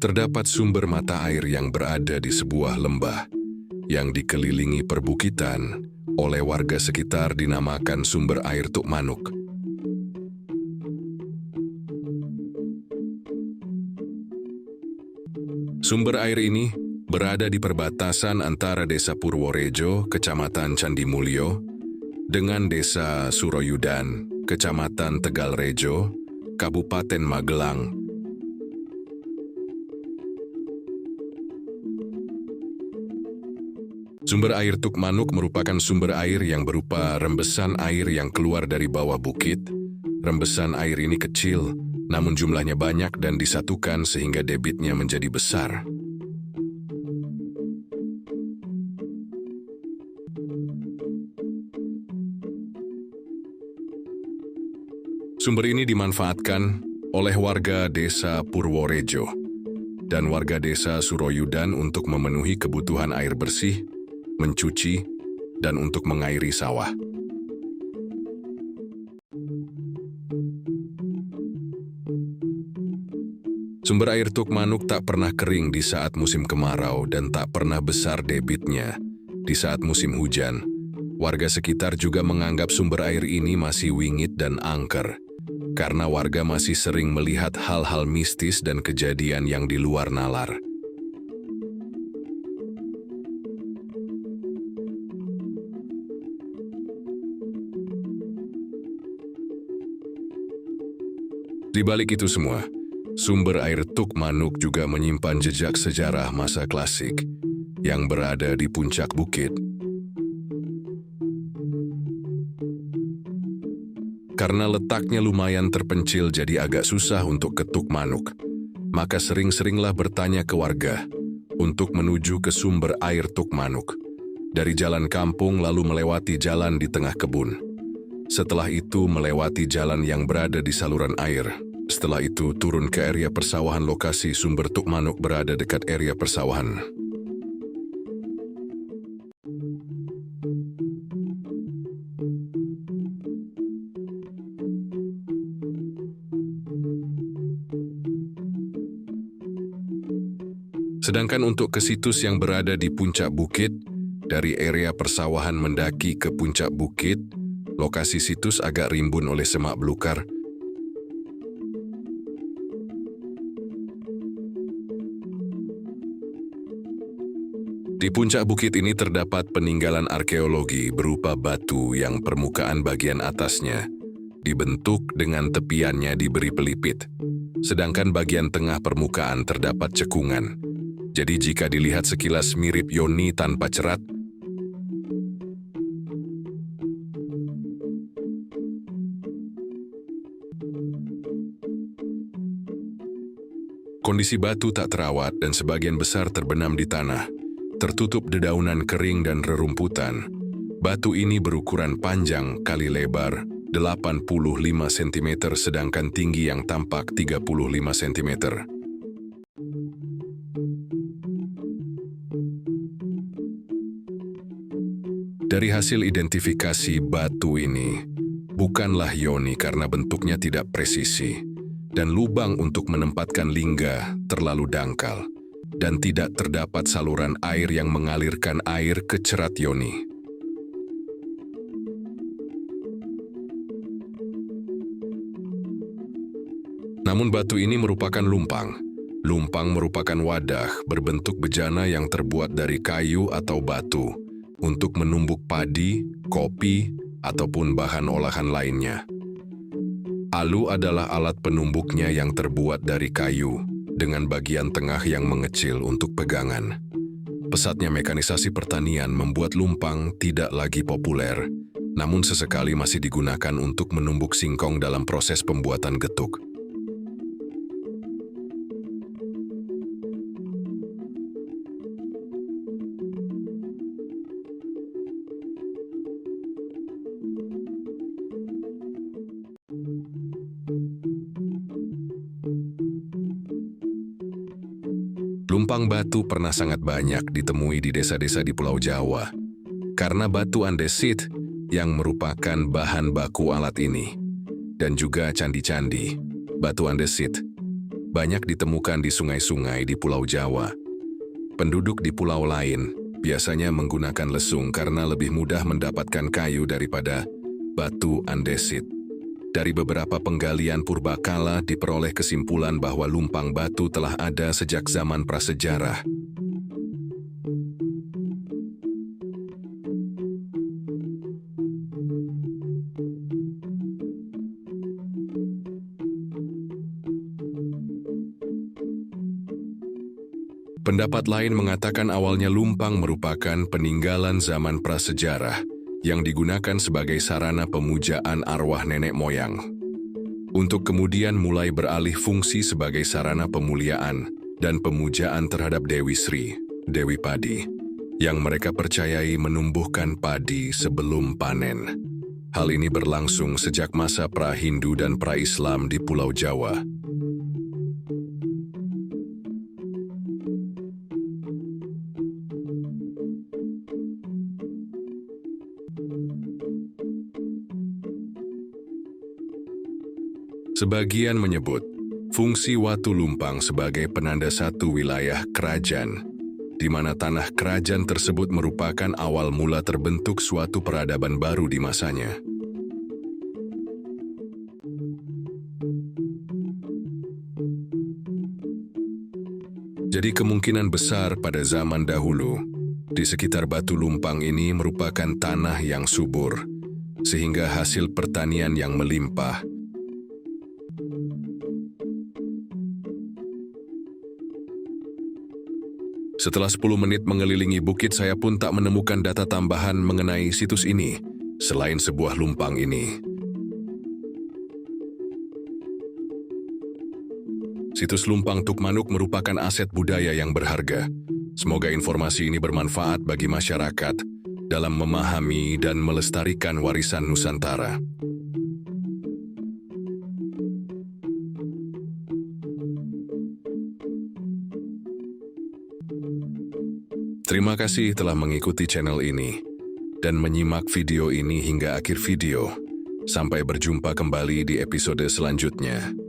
Terdapat sumber mata air yang berada di sebuah lembah yang dikelilingi perbukitan oleh warga sekitar dinamakan sumber air Tuk Manuk. Sumber air ini berada di perbatasan antara Desa Purworejo, Kecamatan Candimulyo, dengan Desa Suroyudan, Kecamatan Tegalrejo, Kabupaten Magelang. Sumber air Tuk Manuk merupakan sumber air yang berupa rembesan air yang keluar dari bawah bukit. Rembesan air ini kecil, namun jumlahnya banyak dan disatukan sehingga debitnya menjadi besar. Sumber ini dimanfaatkan oleh warga Desa Purworejo dan warga Desa Suroyudan untuk memenuhi kebutuhan air bersih, mencuci, dan untuk mengairi sawah. Sumber air Tuk Manuk tak pernah kering di saat musim kemarau dan tak pernah besar debitnya di saat musim hujan. Warga sekitar juga menganggap sumber air ini masih wingit dan angker, karena warga masih sering melihat hal-hal mistis dan kejadian yang di luar nalar. Di balik itu semua, sumber air Tuk Manuk juga menyimpan jejak sejarah masa klasik yang berada di puncak bukit. Karena letaknya lumayan terpencil jadi agak susah untuk ke Tuk Manuk, maka sering-seringlah bertanya ke warga untuk menuju ke sumber air Tuk Manuk dari jalan kampung lalu melewati jalan di tengah kebun. Setelah itu melewati jalan yang berada di saluran air. Setelah itu turun ke area persawahan. Lokasi sumber Tuk Manuk berada dekat area persawahan. Sedangkan untuk ke situs yang berada di puncak bukit, dari area persawahan mendaki ke puncak bukit, lokasi situs agak rimbun oleh semak belukar. Di puncak bukit ini terdapat peninggalan arkeologi berupa batu yang permukaan bagian atasnya dibentuk dengan tepiannya diberi pelipit, sedangkan bagian tengah permukaan terdapat cekungan. Jadi jika dilihat sekilas mirip yoni tanpa cerat. Kondisi batu tak terawat dan sebagian besar terbenam di tanah, tertutup dedaunan kering dan rerumputan. Batu ini berukuran panjang kali lebar 85 cm sedangkan tinggi yang tampak 35 cm. Dari hasil identifikasi batu ini, bukanlah yoni karena bentuknya tidak presisi. Dan lubang untuk menempatkan lingga terlalu dangkal, dan tidak terdapat saluran air yang mengalirkan air ke cerat yoni. Namun batu ini merupakan lumpang. Lumpang merupakan wadah berbentuk bejana yang terbuat dari kayu atau batu untuk menumbuk padi, kopi, ataupun bahan olahan lainnya. Alu adalah alat penumbuknya yang terbuat dari kayu, dengan bagian tengah yang mengecil untuk pegangan. Pesatnya mekanisasi pertanian membuat lumpang tidak lagi populer, namun sesekali masih digunakan untuk menumbuk singkong dalam proses pembuatan getuk. Lumpang batu pernah sangat banyak ditemui di desa-desa di Pulau Jawa, karena batu andesit yang merupakan bahan baku alat ini, dan juga candi-candi, batu andesit. banyak ditemukan di sungai-sungai di Pulau Jawa. Penduduk di pulau lain biasanya menggunakan lesung karena lebih mudah mendapatkan kayu daripada batu andesit. Dari beberapa penggalian purbakala diperoleh kesimpulan bahwa lumpang batu telah ada sejak zaman prasejarah. Pendapat lain mengatakan awalnya lumpang merupakan peninggalan zaman prasejarah yang digunakan sebagai sarana pemujaan arwah nenek moyang, untuk kemudian mulai beralih fungsi sebagai sarana pemuliaan dan pemujaan terhadap Dewi Sri, Dewi Padi, yang mereka percayai menumbuhkan padi sebelum panen. Hal ini berlangsung sejak masa pra-Hindu dan pra-Islam di Pulau Jawa. Sebagian menyebut fungsi Watu Lumpang sebagai penanda satu wilayah kerajaan, di mana tanah kerajaan tersebut merupakan awal mula terbentuk suatu peradaban baru di masanya. Jadi kemungkinan besar pada zaman dahulu, di sekitar Batu Lumpang ini merupakan tanah yang subur, sehingga hasil pertanian yang melimpah. Setelah 10 menit mengelilingi bukit, saya pun tak menemukan data tambahan mengenai situs ini, selain sebuah lumpang ini. Situs Lumpang Tukmanuk merupakan aset budaya yang berharga. Semoga informasi ini bermanfaat bagi masyarakat dalam memahami dan melestarikan warisan Nusantara. Terima kasih telah mengikuti channel ini dan menyimak video ini hingga akhir video. Sampai berjumpa kembali di episode selanjutnya.